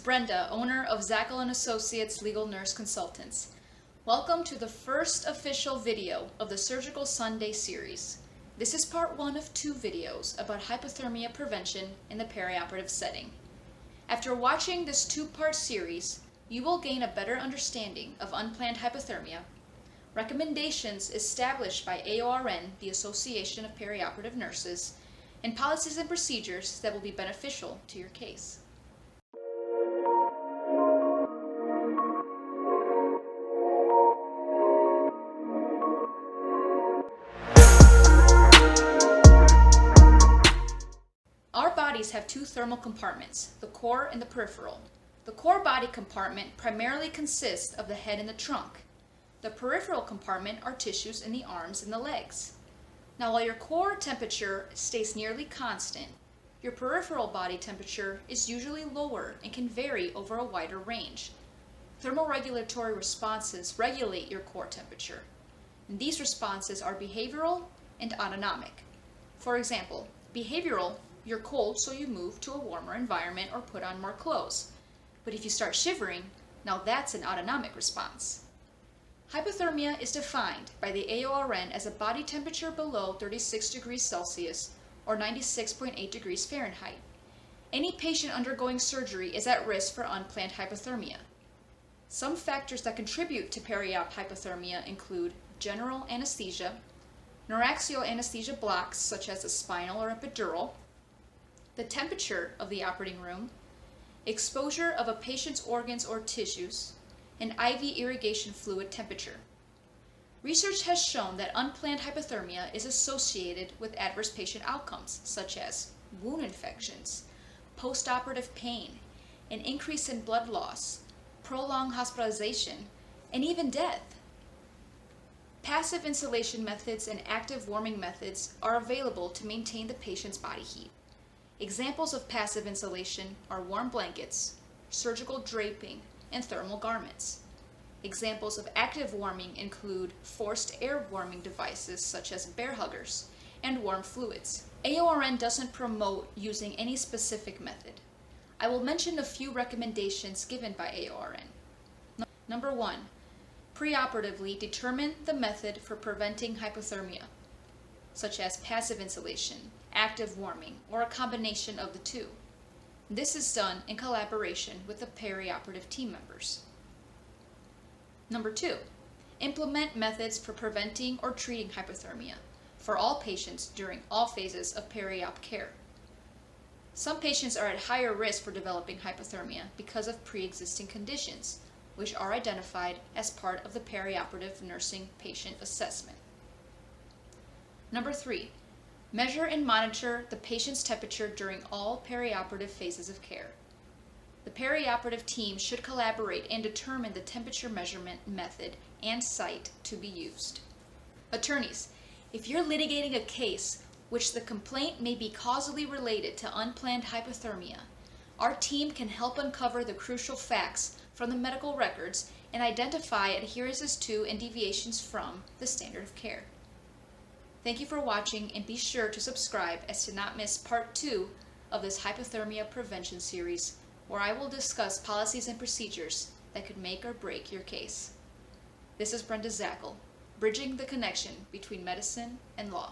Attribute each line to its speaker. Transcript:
Speaker 1: Brenda, owner of Zackel & Associates Legal Nurse Consultants. Welcome to the first official video of the Surgical Sunday series. This is part 1 of 2 videos about hypothermia prevention in the perioperative setting. After watching this 2-part series, you will gain a better understanding of unplanned hypothermia, recommendations established by AORN, the Association of Perioperative Nurses, and policies and procedures that will be beneficial to your case. Our bodies have 2 thermal compartments, the core and the peripheral. The core body compartment primarily consists of the head and the trunk. The peripheral compartment are tissues in the arms and the legs. Now, while your core temperature stays nearly constant, your peripheral body temperature is usually lower and can vary over a wider range. Thermoregulatory responses regulate your core temperature, and these responses are behavioral and autonomic. For example, behavioral: you're cold, so you move to a warmer environment or put on more clothes. But if you start shivering, now that's an autonomic response. Hypothermia is defined by the AORN as a body temperature below 36 degrees Celsius or 96.8 degrees Fahrenheit. Any patient undergoing surgery is at risk for unplanned hypothermia. Some factors that contribute to periop hypothermia include general anesthesia, neuraxial anesthesia blocks such as a spinal or epidural, the temperature of the operating room, exposure of a patient's organs or tissues, and IV irrigation fluid temperature. Research has shown that unplanned hypothermia is associated with adverse patient outcomes such as wound infections, postoperative pain, an increase in blood loss, prolonged hospitalization, and even death. Passive insulation methods and active warming methods are available to maintain the patient's body heat. Examples of passive insulation are warm blankets, surgical draping, and thermal garments. Examples of active warming include forced air warming devices such as bear huggers and warm fluids. AORN doesn't promote using any specific method. I will mention a few recommendations given by AORN. Number 1, preoperatively determine the method for preventing hypothermia, such as passive insulation, active warming, or a combination of the 2. This is done in collaboration with the perioperative team members. Number 2, implement methods for preventing or treating hypothermia for all patients during all phases of periop care. Some patients are at higher risk for developing hypothermia because of pre-existing conditions, which are identified as part of the perioperative nursing patient assessment. Number 3, measure and monitor the patient's temperature during all perioperative phases of care. The perioperative team should collaborate and determine the temperature measurement method and site to be used. Attorneys, if you're litigating a case which the complaint may be causally related to unplanned hypothermia, our team can help uncover the crucial facts from the medical records and identify adherences to and deviations from the standard of care. Thank you for watching, and be sure to subscribe as to not miss part 2 of this hypothermia prevention series, where I will discuss policies and procedures that could make or break your case. This is Brenda Zackel, bridging the connection between medicine and law.